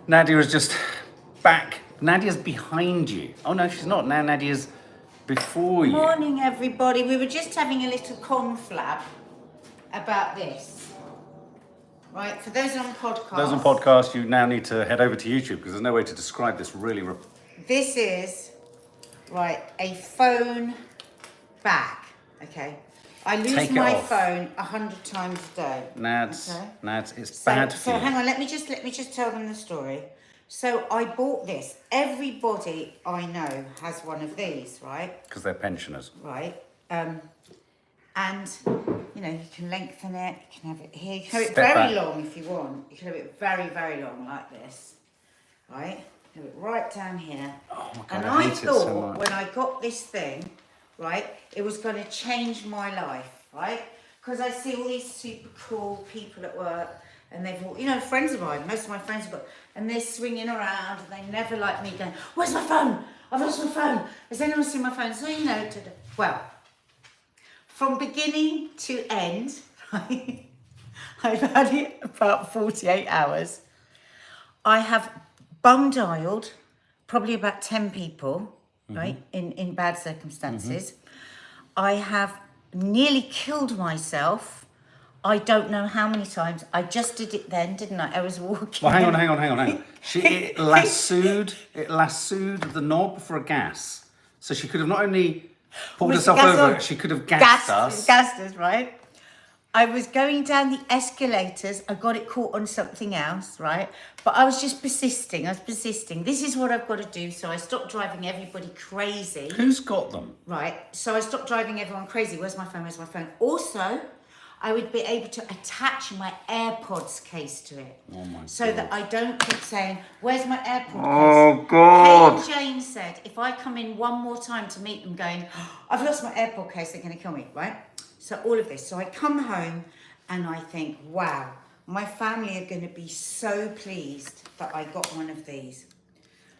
Nadia is just back. Nadia's behind you. Oh no, she's not. Now Nadia's before you. Morning, everybody. We were just having a little conflab about this. Right, for those on podcast. Those on podcast, you now need to head over to YouTube because there's no way to describe this really. This is, right, a phone bag, okay? I lose my phone 100 times a day. Nads, it's bad for you. So hang on, let me just tell them the story. So I bought this. Everybody I know has one of these, right? Because they're pensioners. Right. And, you know, you can lengthen it, you can have it here. You can have it very long if you want. You can have it very, very long like this, right? Have it right down here. Oh my God, and I hate it so much. when I got this thing, right, it was going to change my life, right? Because I see all these super cool people at work, and they've all, you know, friends of mine, most of my friends have got, and they're swinging around, and they never like me going, where's my phone? I've lost my phone. Has anyone seen my phone? So, you know, well, from beginning to end, right, I've had it about 48 hours. I have bum dialed probably about 10 people, right, in bad circumstances. I have nearly killed myself. I don't know how many times. I just did it then, didn't I? I was walking. Well, hang on. It lassoed the knob for a gas. So she could have not only pulled herself over, she could have gassed us. Gassed us, right? I was going down the escalators. I got it caught on something else, right? But I was just persisting. This is what I've got to do. So I stopped driving everybody crazy. Who's got them? Right. So I stopped driving everyone crazy. Where's my phone? Where's my phone? Also, I would be able to attach my AirPods case to it. Oh my God. So that I don't keep saying, where's my AirPod case? Oh God. Kate and Jane said, if I come in one more time to meet them going, I've lost my AirPod case, they're going to kill me, right? So all of this. So I come home and I think, wow, my family are going to be so pleased that I got one of these.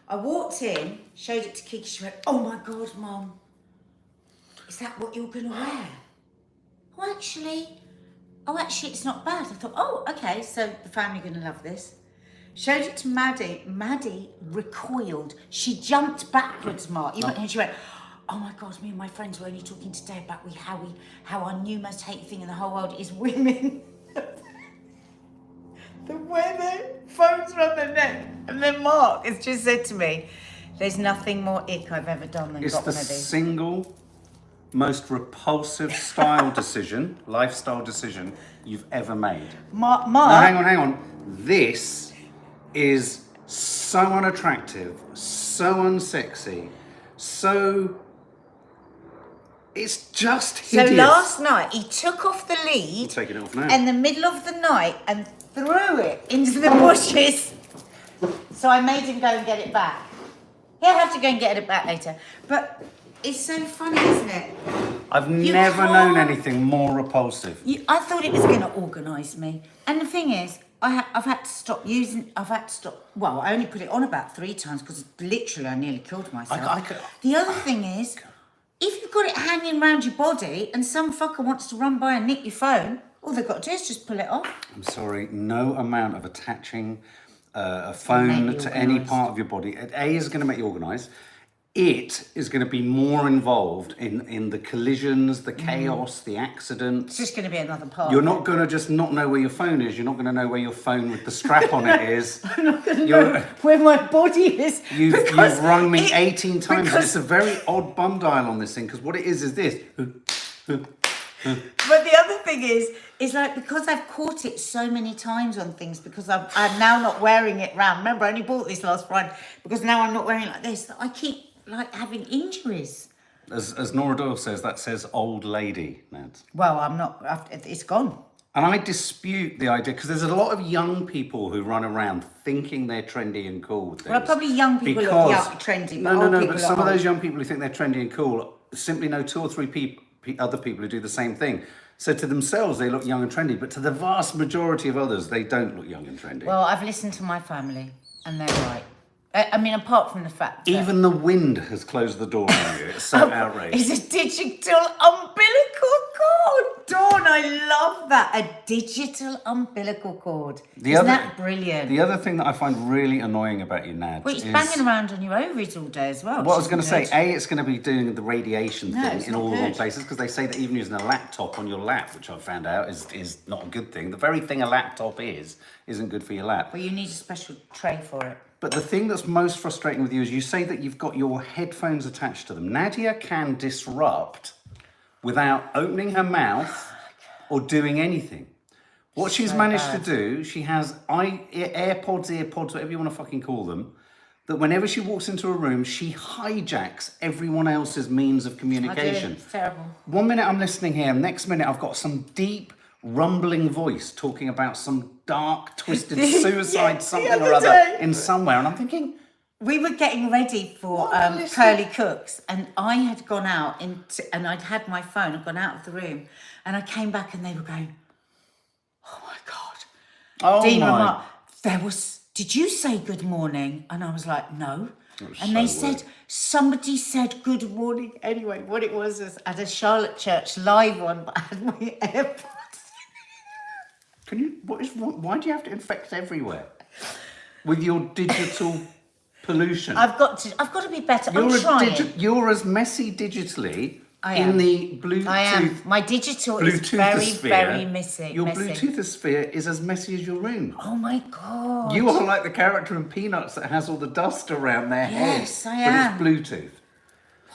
I walked in, showed it to Kiki, she went, oh my God, Mum, is that what you're going to wear? Oh, actually, it's not bad. I thought, oh, okay, so the family are going to love this. Showed it to Maddie. Maddie recoiled. She jumped backwards, Mark. And she went, oh my God, me and my friends were only talking today about how our new most hated thing in the whole world is women. The way their phones around their neck. And then Mark has just said to me, there's nothing more ick I've ever done than got one of these. It's the single most repulsive lifestyle decision you've ever made. Mark. Now, hang on. This is so unattractive, so unsexy, so... It's just hideous. So last night, he took off the lead I'm taking it off now. in the middle of the night and threw it into the bushes. So I made him go and get it back. He'll have to go and get it back later. But it's so funny, isn't it? I've never known anything more repulsive. I thought it was going to organise me. And the thing is, I've had to stop using... Well, I only put it on about 3 times because literally I nearly killed myself. The other thing is... If you've got it hanging around your body and some fucker wants to run by and nick your phone, all they've got to do is just pull it off. I'm sorry, no amount of attaching a phone to any part of your body, A, is going to make you organised. It is going to be more involved in the collisions, the chaos, the accidents. It's just going to be another part. You're not going to just not know where your phone is. You're not going to know where your phone with the strap on it is. I'm not going to know where my body is. You've rung me 18 times. It's a very odd bum dial on this thing because what it is this. But the other thing is like because I've caught it so many times on things because I'm now not wearing it round. Remember, I only bought this last Friday because now I'm not wearing it like this. That I keep like having injuries. As Nora Doyle says, that says old lady, Ned. Well, I'm not. It's gone. And I dispute the idea because there's a lot of young people who run around thinking they're trendy and cool with things. Well, probably young people look trendy. But No. But some of those young people who think they're trendy and cool simply know 2 or 3 other people who do the same thing. So to themselves, they look young and trendy, but to the vast majority of others, they don't look young and trendy. Well, I've listened to my family, and they're right. I mean, apart from the fact that... Even the wind has closed the door on you. It's so outrageous. It's a digital umbilical cord. Dawn, I love that. A digital umbilical cord. Isn't that brilliant? The other thing that I find really annoying about you, Nad, well, it's banging around on your ovaries all day as well. Well, I was going to say, it's going to be doing the radiation thing in all the wrong places, because they say that even using a laptop on your lap, which I've found out is not a good thing. The very thing a laptop isn't good for your lap. Well, you need a special tray for it. But the thing that's most frustrating with you is you say that you've got your headphones attached to them. Nadia can disrupt without opening her mouth or doing anything. What she's managed to do, she has AirPods, whatever you want to fucking call them, that whenever she walks into a room, she hijacks everyone else's means of communication. It's terrible. 1 minute I'm listening here, next minute I've got some deep, rumbling voice talking about some dark, twisted suicide something or other in somewhere, and I'm thinking... We were getting ready for Curly Cooks, and I had gone out and I'd had my phone, I'd gone out of the room, and I came back and they were going, oh my God. Oh Dean my. remarked, did you say good morning? And I was like, no. And they said, somebody said good morning. Anyway, what it was at a Charlotte Church live one, but I had my AirPods. Why do you have to infect everywhere? With your digital... pollution. I've got to be better. I'm trying. You're as messy digitally in the Bluetooth. I am. My digital is very messy. Your Bluetooth sphere is as messy as your room. Oh my God. You are like the character in Peanuts that has all the dust around their head. Yes, I am. But it's Bluetooth.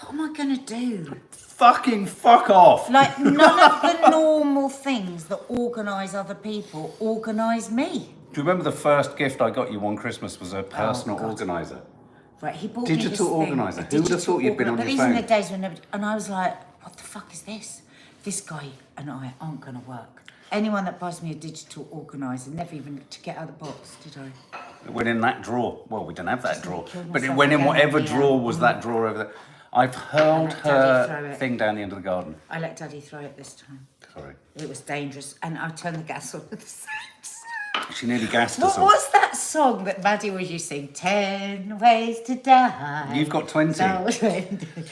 What am I going to do? Fucking fuck off. Like, none of the normal things that organise other people organise me. Do you remember the first gift I got you one Christmas was a personal organiser? Right, he bought digital me this thing, organiser. Who would have thought you'd been on your phone? But these are the days when nobody... And I was like, what the fuck is this? This guy and I aren't going to work. Anyone that buys me a digital organiser, never even to get out of the box, did I? It went in that drawer. Well, we didn't have that drawer. But it went in whatever drawer was that drawer over there. I've hurled her thing down the end of the garden. I let Daddy throw it this time. Sorry. It was dangerous. And I turned the gas on at the same time. She nearly gassed us all. What was that song that Maddie was you sing? 10 ways to die. You've got 20. No,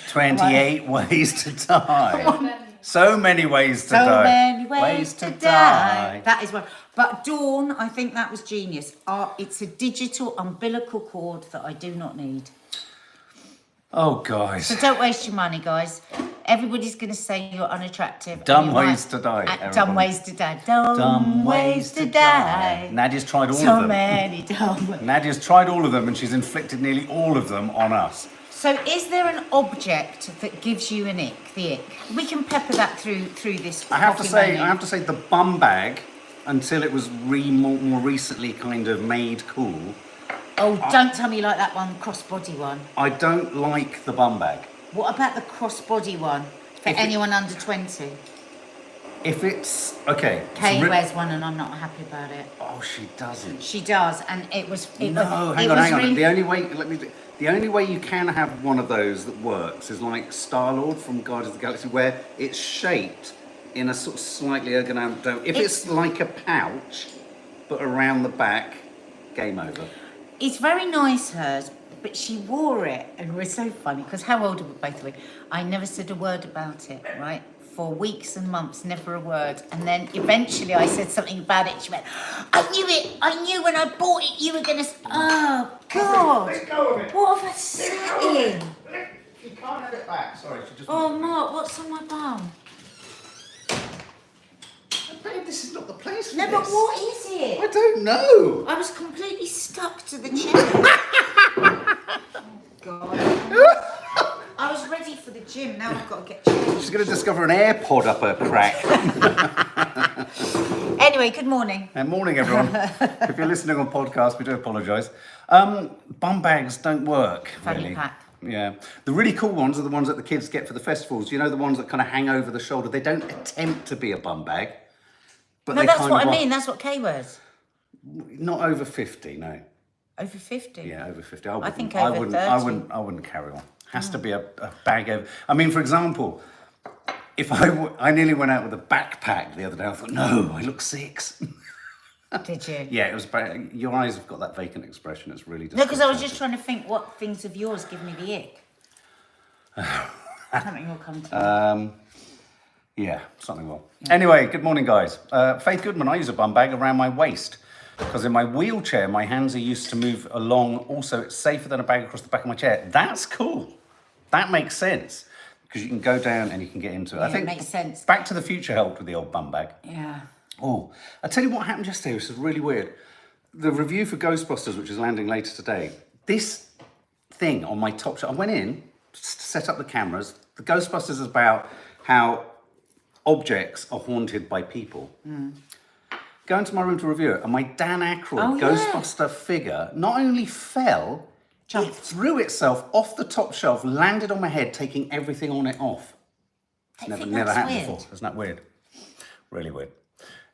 28 ways to die. So many ways to die. So many ways to die. That is one. But Dawn, I think that was genius. It's a digital umbilical cord that I do not need. Oh, guys. So don't waste your money, guys. Everybody's going to say you're unattractive. Dumb ways to die. Dumb ways to die. Dumb ways to die. Nadia's tried all of them. So many dumb ways. Nadia's tried all of them and she's inflicted nearly all of them on us. So is there an object that gives you the ick? We can pepper that through this. I have to say the bum bag, until it was more recently kind of made cool. Oh, don't tell me you like that one, crossbody one. I don't like the bum bag. What about the crossbody one for anyone under 20? If it's okay. Kay wears one and I'm not happy about it. Oh, she doesn't. She does, and it was. Hang on. The only way you can have one of those that works is like Star-Lord from Guardians of the Galaxy, where it's shaped in a sort of slightly ergonomic dome. If it's like a pouch, but around the back, game over. It's very nice, hers, but she wore it, and it was so funny, because how old are we both? I never said a word about it, right? For weeks and months, never a word. And then eventually I said something about it. She went, I knew it. I knew when I bought it you were going to... Oh, God. Let go of it. What have I sat in? You can't have it back. Sorry, she just... Oh, Mark, what's on my bum? Babe, this is not the place for No, this. but what is it? I don't know. I was completely stuck to the chair. Oh, God. I was ready for the gym. Now I've got to get changed. She's going to discover an AirPod up her crack. Anyway, good morning. And morning, everyone. If you're listening on podcast, we do apologise. Bum bags don't work, Fanny really. pack. Yeah. The really cool ones are the ones that the kids get for the festivals. You know, the ones that kind of hang over the shoulder. They don't attempt to be a bum bag. But No, they that's kind what of I mean. That's what Kay wears. Not over 50, no. Over 50? Yeah, over 50. I think over 30. I wouldn't carry on. Has to be a bag over. I mean, for example, if I nearly went out with a backpack the other day. I thought, no, I look 6. Did you? Yeah, it was. Your eyes have got that vacant expression. It's really. No, because I was just trying to think what things of yours give me the ick. Something will come to me. Yeah, something wrong. Yeah. Anyway, good morning, guys. Faith Goodman, I use a bum bag around my waist because in my wheelchair, my hands are used to move along. Also, it's safer than a bag across the back of my chair. That's cool. That makes sense because you can go down and you can get into it. Yeah, I think it makes sense. Back to the Future helped with the old bum bag. Yeah. Oh, I'll tell you what happened yesterday. This is really weird. The review for Ghostbusters, which is landing later today, this thing on my top shelf, I went in, set up the cameras. The Ghostbusters is about how objects are haunted by people. Go into my room to review it, and my Dan Aykroyd Ghostbuster figure not only fell, it threw itself off the top shelf, landed on my head, taking everything on it off. It's never happened before. Isn't that weird? Really weird.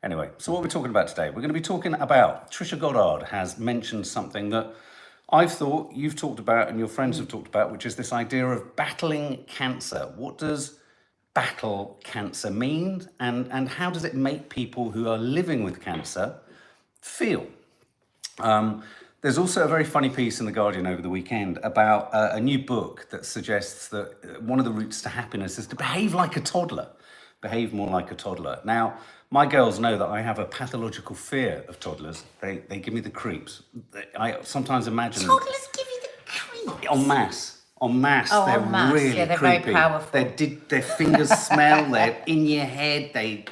Anyway, so what we're talking about today, we're going to be talking about, Trisha Goddard has mentioned something that I've thought, you've talked about, and your friends have talked about, which is this idea of battling cancer. What does battle cancer mean, and how does it make people who are living with cancer feel? There's also a very funny piece in The Guardian over the weekend about a new book that suggests that one of the routes to happiness is to behave like a toddler, behave more like a toddler. Now, my girls know that I have a pathological fear of toddlers. They give me the creeps. I sometimes imagine Toddlers give you the creeps? En masse. Oh, they're en masse. really Yeah, they're creepy. very powerful. Their fingers smell. They're in your head. They're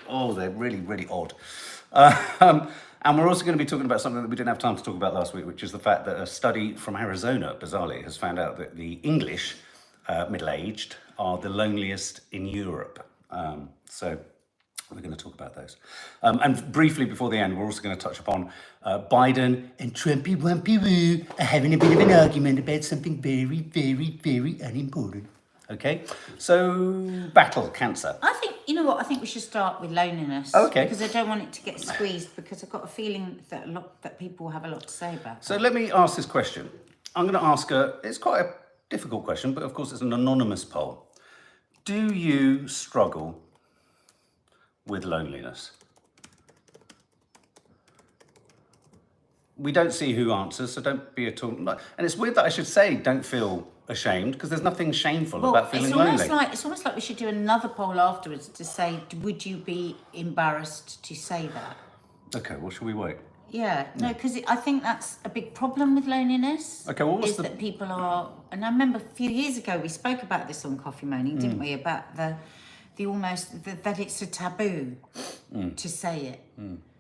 really, really odd. And we're also going to be talking about something that we didn't have time to talk about last week, which is the fact that a study from Arizona, bizarrely, has found out that the English middle-aged are the loneliest in Europe. So we're going to talk about those. And briefly before the end, we're also going to touch upon Biden and Trumpy Wumpy Woo are having a bit of an argument about something very, very, very unimportant. Okay, so battle cancer. I think, you know what, I think we should start with loneliness. Okay. Because I don't want it to get squeezed, because I've got a feeling that people have a lot to say about So that. let me ask this question. I'm going to ask it's quite a difficult question, but of course it's an anonymous poll. Do you struggle with loneliness? We don't see who answers, so don't be at all. And it's weird that I should say don't feel ashamed, because there's nothing shameful about feeling lonely. It's almost like we should do another poll afterwards to say, would you be embarrassed to say that? Okay, well, shall we wait? Yeah, no, because I think that's a big problem with loneliness. Okay, well, what's that people are, and I remember a few years ago we spoke about this on Coffee Moaning, didn't we? About that it's a taboo to say it.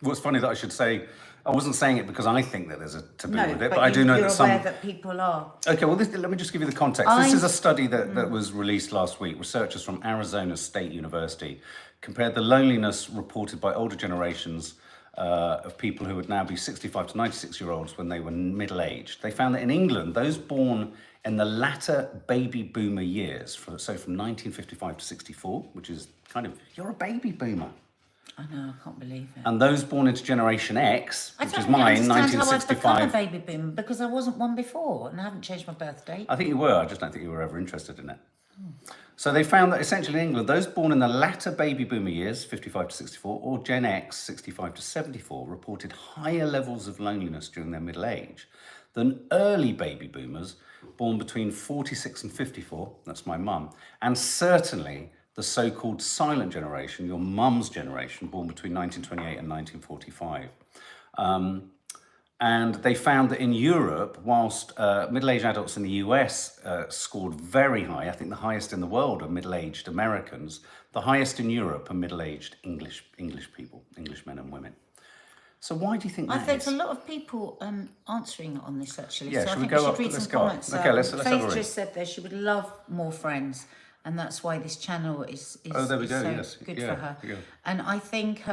Well, it's funny that I should say, I wasn't saying it because I think that there's a taboo with it, but I you're do know that some... aware that people are. Okay, well, let me just give you the context. This is a study that was released last week. Researchers from Arizona State University compared the loneliness reported by older generations of people who would now be 65 to 96-year-olds when they were middle-aged. They found that in England, those born in the latter baby boomer years, from 1955 to 64, which is kind of, you're a baby boomer. I know, I can't believe it. And those born into Generation X, which is mine, I don't understand how I've 1965. become a baby boomer, because I wasn't one before, and I haven't changed my birth date. I think you were, I just don't think you were ever interested in it. So they found that essentially in England, those born in the latter baby boomer years, 55 to 64, or Gen X, 65 to 74, reported higher levels of loneliness during their middle age than early baby boomers born between 46 and 54, that's my mum, and certainly the so-called silent generation, your mum's generation, born between 1928 and 1945. And they found that in Europe, whilst middle-aged adults in the US scored very high, I think the highest in the world are middle-aged Americans, the highest in Europe are middle-aged English people, English men and women. So why do you think that is? There's a lot of people answering on this, actually. Yeah, so should I we think go we should up? read Let's some go up. comments. Okay, let's have a Faith read. just said there she would love more friends, and that's why this channel is Oh, there we go, so yes. good Yeah, for her. yeah. And I think,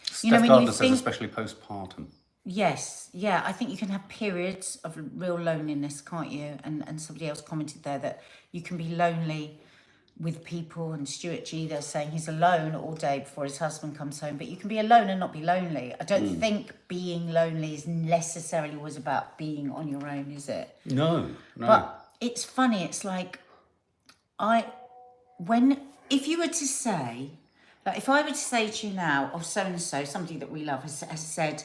Steph Gardner says especially postpartum. Yes, yeah, I think you can have periods of real loneliness, can't you? And somebody else commented there that you can be lonely with people, and Stuart G there saying he's alone all day before his husband comes home, but you can be alone and not be lonely. I don't think being lonely is necessarily always about being on your own, is it? No. But it's funny, it's like, if you were to say, like if I were to say to you now, oh, so-and-so, somebody that we love has said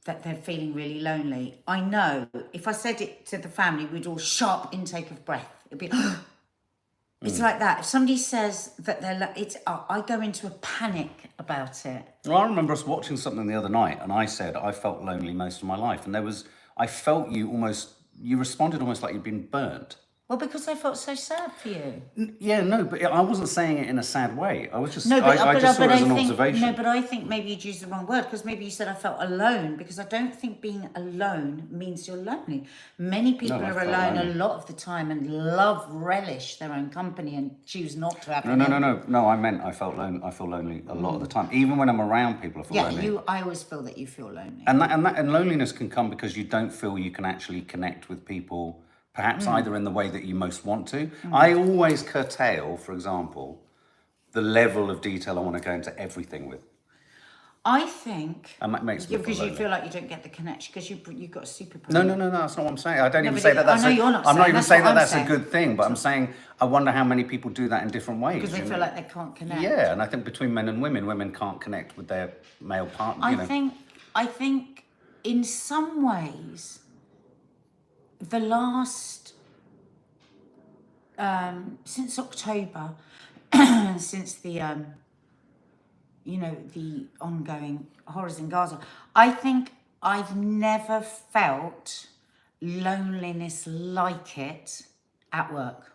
that they're feeling really lonely, I know if I said it to the family, we'd all sharp intake of breath. It'd be, It's like that. If somebody says that I go into a panic about it. Well, I remember us watching something the other night, and I said I felt lonely most of my life, and I felt you responded almost like you'd been burnt. Well, because I felt so sad for you. Yeah, no, but I wasn't saying it in a sad way. I was just, No, but I just saw it as an think, observation. No, but I think maybe you'd used the wrong word, because maybe you said I felt alone, because I don't think being alone means you're lonely. Many people are alone a lot of the time and relish their own company and choose not to have No, I meant I feel lonely a lot of the time. Even when I'm around people, I feel lonely. I always feel that you feel lonely. And loneliness can come because you don't feel you can actually connect with people, perhaps either in the way that you most want to. I always curtail, for example, the level of detail I want to go into everything with. I think And that makes me because feel you lonely. feel like you don't get the connection because you've got a superpower. No, that's not what I'm saying. I don't even but say that that's I know you're not I'm not saying, even that's saying what that I'm that's saying. a good thing, but I'm saying I wonder how many people do that in different ways. Because they feel like they can't connect. Yeah, and I think between men and women can't connect with their male partner. I think in some ways the last since October, since the the ongoing horrors in Gaza, I think I've never felt loneliness like it at work.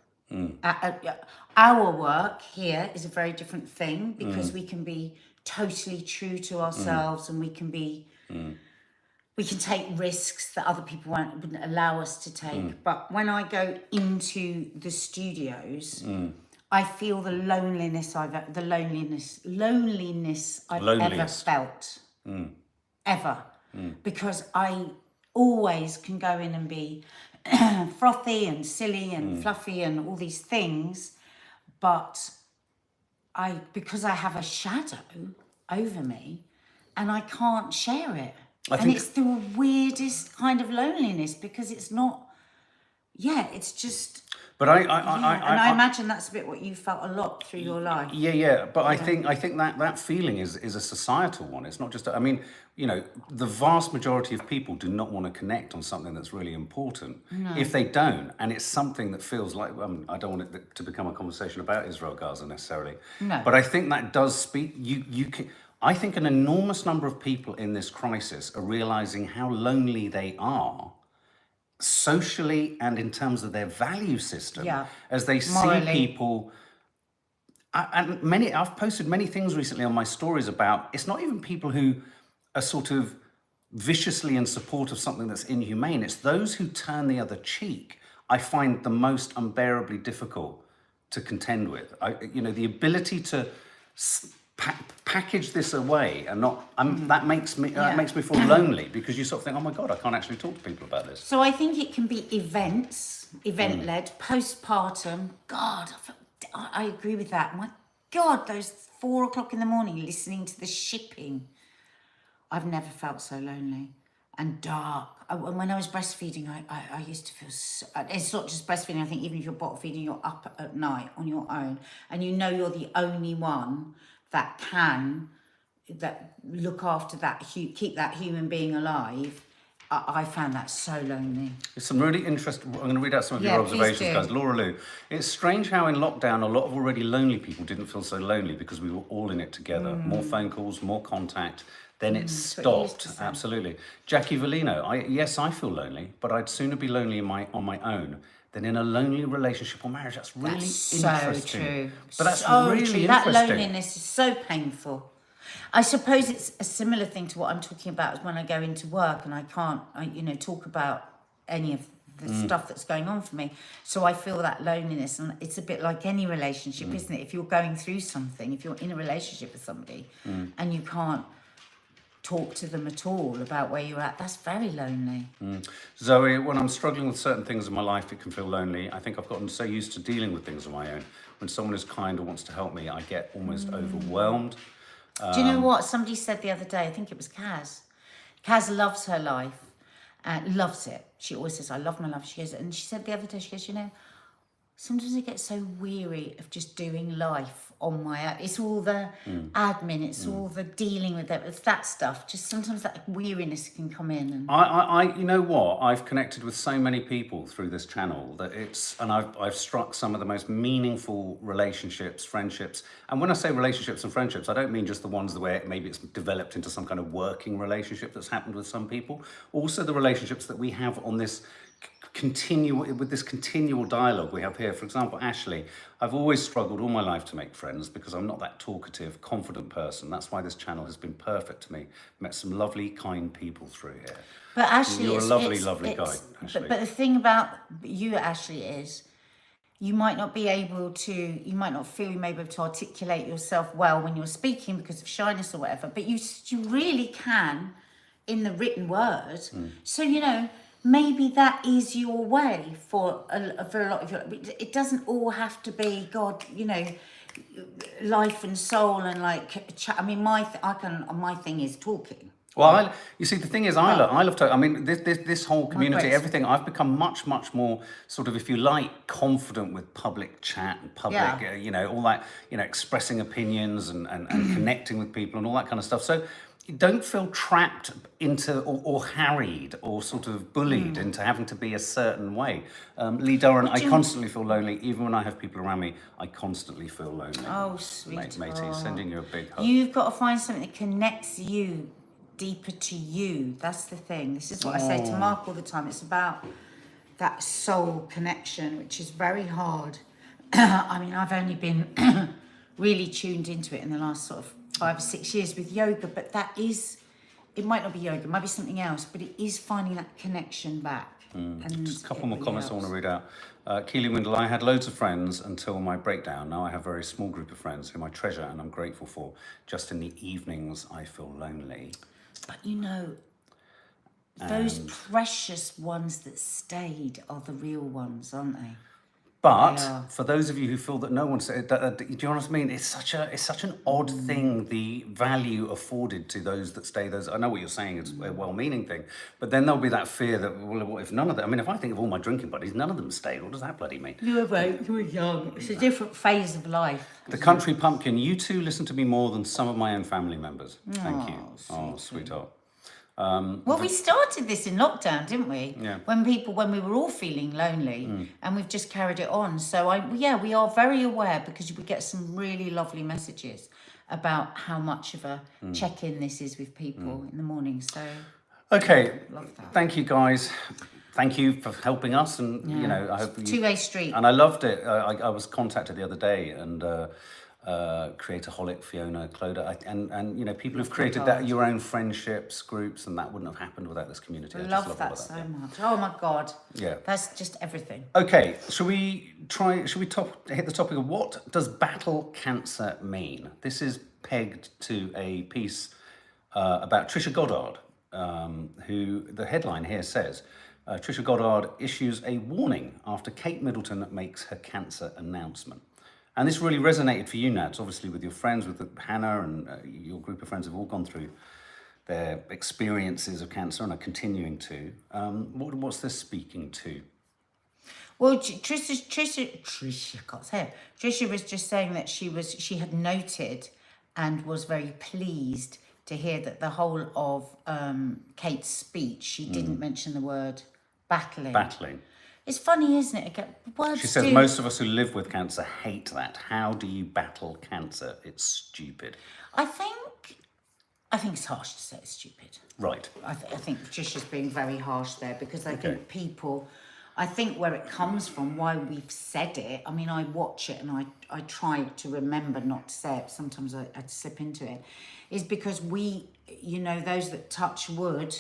Our work here is a very different thing because we can be totally true to ourselves and we can take risks that other people wouldn't allow us to take. But when I go into the studios, I feel the loneliness I've ever felt. Ever. Because I always can go in and be frothy and silly and fluffy and all these things, but because I have a shadow over me and I can't share it. And it's the weirdest kind of loneliness because it's not, it's just... But I imagine that's a bit what you felt a lot through your life. Yeah. But I think that feeling is a societal one. It's not just. I mean, the vast majority of people do not want to connect on something that's really important. No. If they don't, and it's something that feels like, I don't want it to become a conversation about Israel Gaza necessarily. No. But I think that does speak. You can. I think an enormous number of people in this crisis are realizing how lonely they are, socially and in terms of their value system, as they see people. I've posted many things recently on my stories about, it's not even people who are sort of viciously in support of something that's inhumane. It's those who turn the other cheek I find the most unbearably difficult to contend with. The ability to package this away and not that makes me feel lonely because you sort of think, oh my God, I can't actually talk to people about this. So I think it can be event-led, postpartum. God, I agree with that. My God, those 4 o'clock in the morning listening to the shipping. I've never felt so lonely and dark. When I was breastfeeding, I used to feel so... It's not just breastfeeding. I think even if you're bottle feeding, you're up at night on your own and you're the only one that can look after that, keep that human being alive. I found that so lonely. It's some really interesting... I'm going to read out some of your observations, guys. Laura Lou, it's strange how in lockdown, a lot of already lonely people didn't feel so lonely because we were all in it together. More phone calls, more contact. Then it stopped. Absolutely. Jackie Valino, yes, I feel lonely, but I'd sooner be lonely on my own than in a lonely relationship or marriage. That's really interesting. So true. But that's really interesting. That loneliness is so painful. I suppose it's a similar thing to what I'm talking about is when I go into work and I can't, talk about any of the stuff that's going on for me. So I feel that loneliness, and it's a bit like any relationship, isn't it? If you're going through something, if you're in a relationship with somebody and you can't talk to them at all about where you're at, that's very lonely. Zoe, when I'm struggling with certain things in my life, it can feel lonely. I think I've gotten so used to dealing with things on my own. When someone is kind or wants to help me, I get almost overwhelmed. Do you know what somebody said the other day? I think it was Kaz. Kaz loves her life, loves it. She always says, I love my life. She goes, and she said the other day, she goes, sometimes I get so weary of just doing life on my own. It's all the admin, it's all the dealing with it, it's that stuff. Just sometimes that weariness can come in. And You know what? I've connected with so many people through this channel that and I've struck some of the most meaningful relationships, friendships. And when I say relationships and friendships, I don't mean just the ones where maybe it's developed into some kind of working relationship that's happened with some people. Also the relationships that we have on this continual dialogue we have here. For example, Ashley, I've always struggled all my life to make friends because I'm not that talkative, confident person. That's why this channel has been perfect to me. Met some lovely, kind people through here. But Ashley, you're a lovely guy, Ashley. But the thing about you, Ashley, is you might not be able to, you might not feel you may be able to articulate yourself well when you're speaking because of shyness or whatever, but you really can in the written word. So, you know, maybe that is your way for a lot of your. It doesn't all have to be God, you know, life and soul and like. I mean, my thing is talking. Well, you see, the thing is, I love to. I mean, this whole community, everything. I've become much more sort of, if you like, confident with public chat and public, you know, all that, you know, expressing opinions and connecting with people and all that kind of stuff. So. Don't feel trapped into or harried or sort of bullied into having to be a certain way. Lee Doran, I constantly feel lonely. Even when I have people around me, I constantly feel lonely. Oh, sweet. Matey, sending you a big hug. You've got to find something that connects you deeper to you. That's the thing. This is what I say to Mark all the time. It's about that soul connection, which is very hard. I mean, I've only been really tuned into it in the last sort of 5 or 6 years with yoga, but that is, it might not be yoga, it might be something else, but it is finding that connection back. And just a couple more comments I want to read out. Keely Windle, I had loads of friends until my breakdown. Now I have a very small group of friends whom I treasure and I'm grateful for. Just in the evenings, I feel lonely. But you know, those precious ones that stayed are the real ones, aren't they? But for those of you who feel that no one said, do you know what I mean? It's such an odd thing, the value afforded to those that stay. I know what you're saying, it's a well-meaning thing, but then there'll be that fear that, well, what if none of them, I mean, if I think of all my drinking buddies, none of them stayed, what does that bloody mean? You were right, you were young. It's a different phase of life. The Country Pumpkin, you two listen to me more than some of my own family members. Thank you. Oh, sweetheart. Well, we started this in lockdown, didn't we? Yeah. When we were all feeling lonely, and we've just carried it on. So we are very aware because we get some really lovely messages about how much of a check-in this is with people in the morning. So okay, love that. Thank you guys. Thank you for helping us, and you know, I hope you. Two-way street. And I loved it. I was contacted the other day, and Creatorholic, Fiona, Cloda, and you know, people who've created that your own friendships, groups, and that wouldn't have happened without this community. I just love all that of so much. Oh my God. Yeah. That's just everything. Okay, should we hit the topic of what does battle cancer mean? This is pegged to a piece about Trisha Goddard, who the headline here says, Trisha Goddard issues a warning after Kate Middleton makes her cancer announcement. And this really resonated for you, Nads, obviously with your friends, with Hannah and your group of friends have all gone through their experiences of cancer and are continuing to. What's this speaking to? Well, Trisha, I can't say it. Trisha was just saying that she had noted and was very pleased to hear that the whole of Kate's speech, she didn't mention the word battling. Battling. It's funny, isn't it? She says most of us who live with cancer hate that. How do you battle cancer? It's stupid. I think it's harsh to say it's stupid. Right. I think Trisha's being very harsh there because I think people, I think where it comes from, why we've said it, I mean, I watch it and I try to remember not to say it. Sometimes I slip into it. Is because we, you know, those that touch wood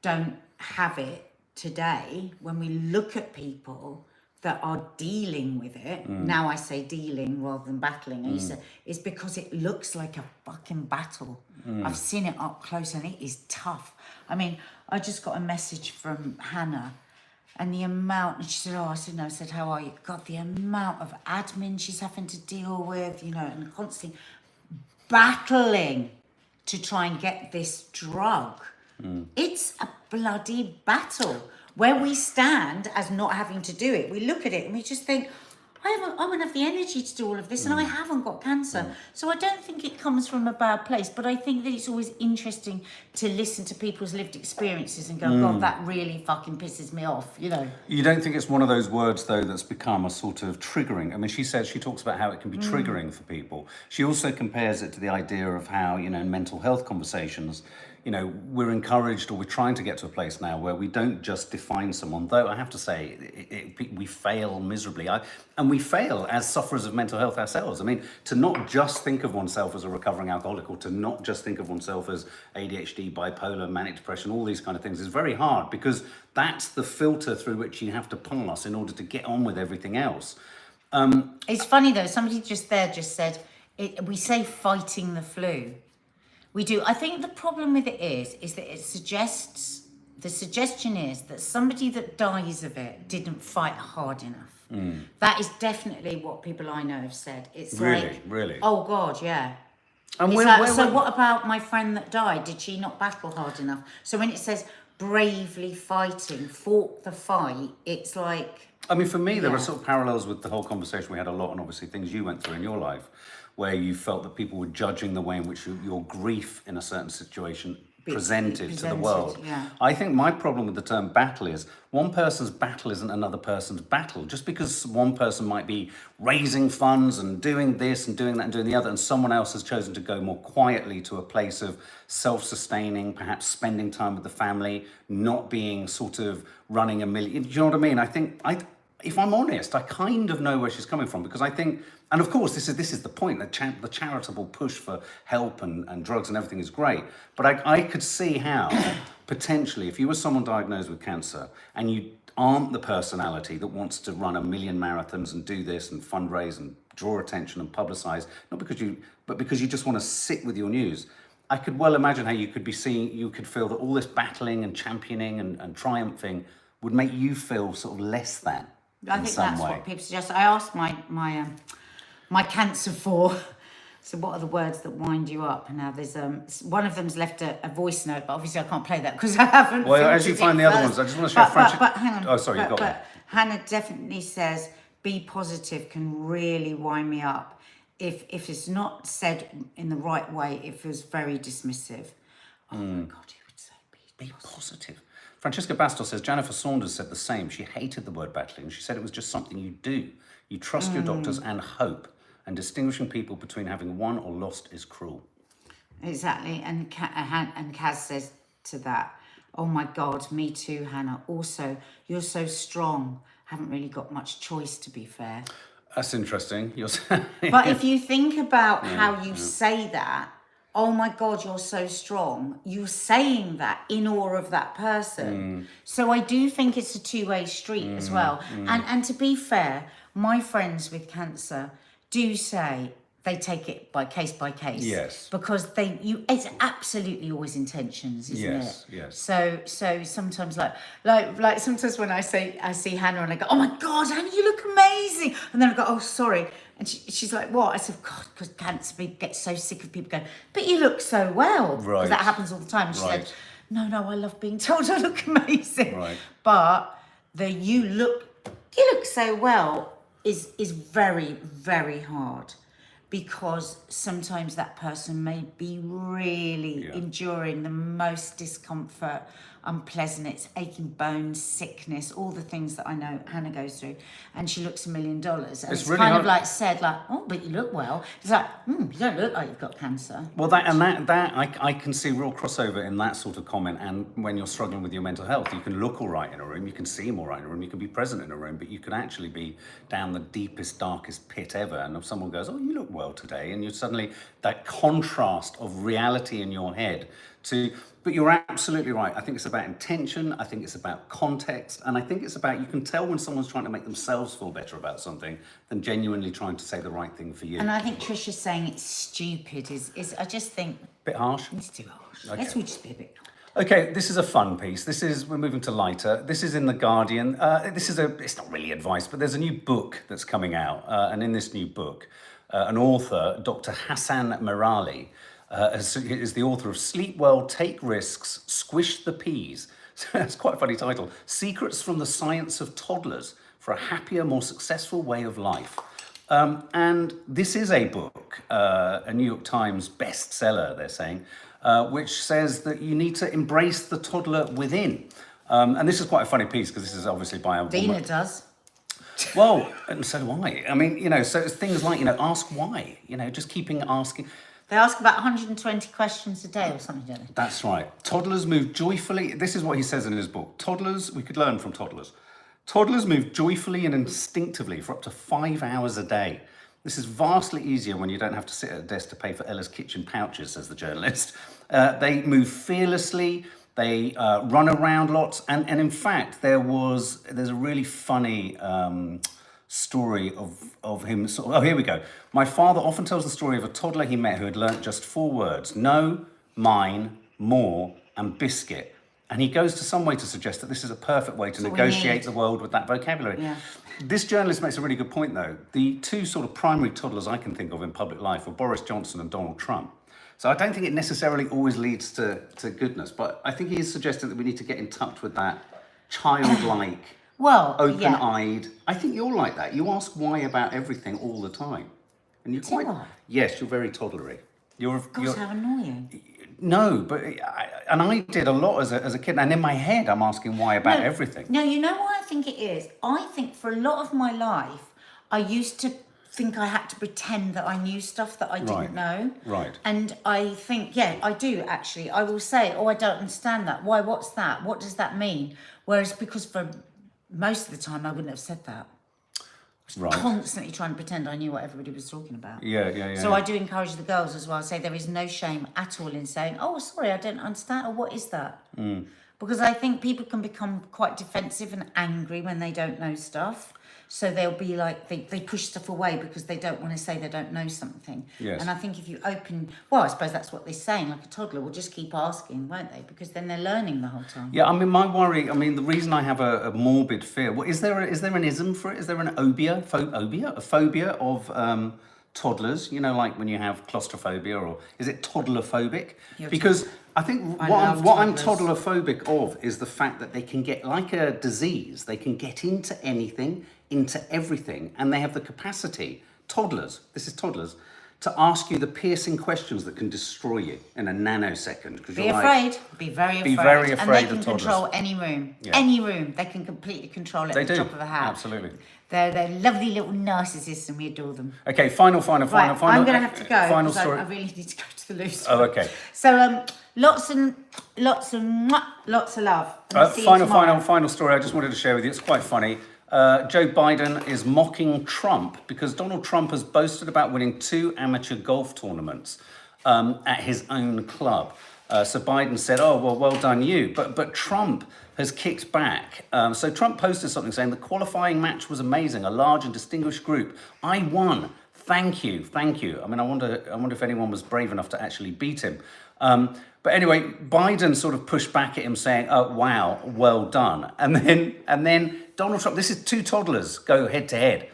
don't have it today. When we look at people that are dealing with it, now I say dealing rather than battling, it's because it looks like a fucking battle. I've seen it up close and it is tough. I mean, I just got a message from Hannah and the amount, and she said, I said, how are you? God, the amount of admin she's having to deal with, you know, and constantly battling to try and get this drug. It's a bloody battle. Where we stand as not having to do it, we look at it and we just think, I won't have the energy to do all of this, and I haven't got cancer. So I don't think it comes from a bad place, but I think that it's always interesting to listen to people's lived experiences and go, God, that really fucking pisses me off, you know. You don't think it's one of those words, though, that's become a sort of triggering? I mean, she talks about how it can be triggering for people. She also compares it to the idea of how, you know, in mental health conversations, you know, we're encouraged, or we're trying to get to a place now where we don't just define someone, though I have to say, we fail miserably. And we fail as sufferers of mental health ourselves. I mean, to not just think of oneself as a recovering alcoholic, or to not just think of oneself as ADHD, bipolar, manic depression, all these kind of things is very hard, because that's the filter through which you have to pass in order to get on with everything else. It's funny though, somebody just said, we say fighting the flu. We do. I think the problem with it is that the suggestion is that somebody that dies of it didn't fight hard enough. That is definitely what people I know have said. It's Really? Oh God, yeah. And what about my friend that died? Did she not battle hard enough? So when it says bravely fighting, fought the fight, it's like... I mean, for me, there are sort of parallels with the whole conversation we had a lot, and obviously things you went through in your life, where you felt that people were judging the way in which your grief in a certain situation presented to the world. Yeah. I think my problem with the term battle is one person's battle isn't another person's battle. Just because one person might be raising funds and doing this and doing that and doing the other, and someone else has chosen to go more quietly to a place of self-sustaining, perhaps spending time with the family, not being sort of running a million. Do you know what I mean? I think if I'm honest, I kind of know where she's coming from, because I think, and of course, this is the point, that the charitable push for help and drugs and everything is great, but I could see how, potentially, if you were someone diagnosed with cancer and you aren't the personality that wants to run a million marathons and do this and fundraise and draw attention and publicize, but because you just want to sit with your news, I could well imagine how you could feel that all this battling and championing and triumphing would make you feel sort of less than. I think that's what people suggest. I asked my cancer for, so what are the words that wind you up? And now there's one of them's left a voice note, but obviously I can't play that because I haven't. Well, as you find the other ones, I just want to share Francesca. But hang on. Oh, sorry, you've got one. But Hannah definitely says, be positive can really wind me up. If it's not said in the right way, it feels very dismissive. Oh my God, who would say be positive? Francesca Bastos says, Jennifer Saunders said the same. She hated the word battling. She said it was just something you do. You trust your doctors and hope, and distinguishing people between having won or lost is cruel. Exactly. And Kaz says to that, oh my God, me too, Hannah. Also, you're so strong. Haven't really got much choice, to be fair. That's interesting. You're saying... But if you think about how you say that, oh my God, you're so strong. You're saying that in awe of that person. So I do think it's a two-way street as well. And to be fair, my friends with cancer do say they take it by case. Yes. Because it's absolutely always intentions, isn't it? Yes. So sometimes like sometimes when I see Hannah and I go, oh my God, Hannah, you look amazing. And then I go, oh, sorry. And she's like, what? I said, God, because cancer, people get so sick of people going, but you look so well. Right. Because that happens all the time. And she said, no, I love being told I look amazing. Right. But you look so well is very, very hard. Because sometimes that person may be really enduring the most discomfort, unpleasant, it's aching bones, sickness, all the things that I know Hannah goes through, and she looks $1 million. And it's really kind hard. Of like said, like, oh, but you look well. It's like, you don't look like you've got cancer. Well, I can see real crossover in that sort of comment. And when you're struggling with your mental health, you can look all right in a room, you can seem all right in a room, you can be present in a room, but you can actually be down the deepest, darkest pit ever. And if someone goes, oh, you look well today, and you're suddenly that contrast of reality in your head but you're absolutely right. I think it's about intention, I think it's about context, and I think it's about, you can tell when someone's trying to make themselves feel better about something than genuinely trying to say the right thing for you. And I think Trisha's saying it's stupid is I just think... Bit harsh? It's too harsh. Okay. Let's all just be a bit... Okay, this is a fun piece. We're moving to lighter. This is in The Guardian. It's not really advice, but there's a new book that's coming out. And in this new book, an author, Dr. Hassan Merali, is the author of Sleep Well, Take Risks, Squish the Peas, So that's quite a funny title. Secrets from the Science of Toddlers for a Happier, More Successful Way of Life. And this is a book, a New York Times bestseller, they're saying, which says that you need to embrace the toddler within. And this is quite a funny piece because this is obviously by a Dina woman. does. Well, and so do I. I mean, so it's things like, ask why, just keeping asking. They ask about 120 questions a day or something, don't they? That's right. Toddlers move joyfully. This is what he says in his book. We could learn from toddlers. Toddlers move joyfully and instinctively for up to 5 hours a day. This is vastly easier when you don't have to sit at a desk to pay for Ella's kitchen pouches, says the journalist. They move fearlessly. They run around lots. And in fact, there's a really funny story of him. Oh, here we go. My father often tells the story of a toddler he met who had learnt just 4 words: no, mine, more, and biscuit. And he goes to some way to suggest that this is a perfect way to negotiate the world with that vocabulary. Yeah. This journalist makes a really good point, though. The 2 sort of primary toddlers I can think of in public life were Boris Johnson and Donald Trump. So I don't think it necessarily always leads to goodness, but I think he is suggesting that we need to get in touch with that childlike, open-eyed. I think you're like that. You ask why about everything all the time. And you're quite... I? Yes, you're very toddlery. Gosh, how annoying. No, but I did a lot as a kid, and in my head I'm asking why about everything. No, you know what I think it is? I think for a lot of my life, I used to think I had to pretend that I knew stuff that I didn't know. Right. And I think, yeah, I do actually. I will say, oh, I don't understand that. Why, what's that? What does that mean? Whereas because for most of the time I wouldn't have said that. Right. Constantly trying to pretend I knew what everybody was talking about. Yeah. So I do encourage the girls as well. I say there is no shame at all in saying, oh, sorry, I don't understand, or what is that? Because I think people can become quite defensive and angry when they don't know stuff. So they'll be like, they push stuff away because they don't want to say they don't know something. Yes. And I think if you I suppose that's what they're saying, like a toddler will just keep asking, won't they? Because then they're learning the whole time. Yeah, my worry, the reason I have a morbid fear, is there an ism for it? Is there an a phobia of toddlers? Like when you have claustrophobia, or is it toddler-phobic? Because I think what I'm toddler-phobic of is the fact that they can get, like a disease, they can get into anything, into everything, and they have the capacity, toddlers, to ask you the piercing questions that can destroy you in a nanosecond. Be afraid. Be very afraid. Be very afraid and they of can toddlers. Control any room. Yeah. Any room. They can completely control it at the drop of a hat. Absolutely. They're lovely little narcissists and we adore them. Okay, final. I'm going to have to go. Final story. I really need to go to the loose. Oh, okay. So lots of love. And see you tomorrow. Final story I just wanted to share with you. It's quite funny. Joe Biden is mocking Trump because Donald Trump has boasted about winning 2 amateur golf tournaments at his own club. So Biden said, "Oh, well done you." But Trump has kicked back. So Trump posted something saying the qualifying match was amazing, a large and distinguished group. I won. Thank you. I wonder if anyone was brave enough to actually beat him. But anyway, Biden sort of pushed back at him saying, "Oh, wow, well done." And then Donald Trump, this is 2 toddlers go head to head.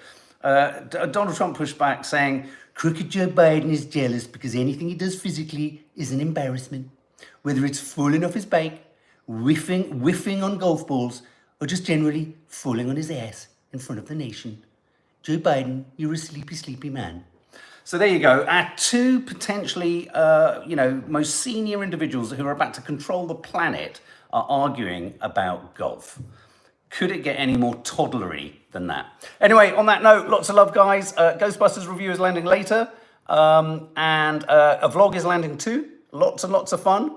Donald Trump pushed back saying, "Crooked Joe Biden is jealous because anything he does physically is an embarrassment. Whether it's falling off his bike, whiffing on golf balls, or just generally falling on his ass in front of the nation. Joe Biden, you're a sleepy man." So there you go. Our 2 potentially, most senior individuals who are about to control the planet are arguing about golf. Could it get any more toddlery than that? Anyway, on that note, lots of love, guys. Ghostbusters review is landing later. And a vlog is landing too. Lots and lots of fun.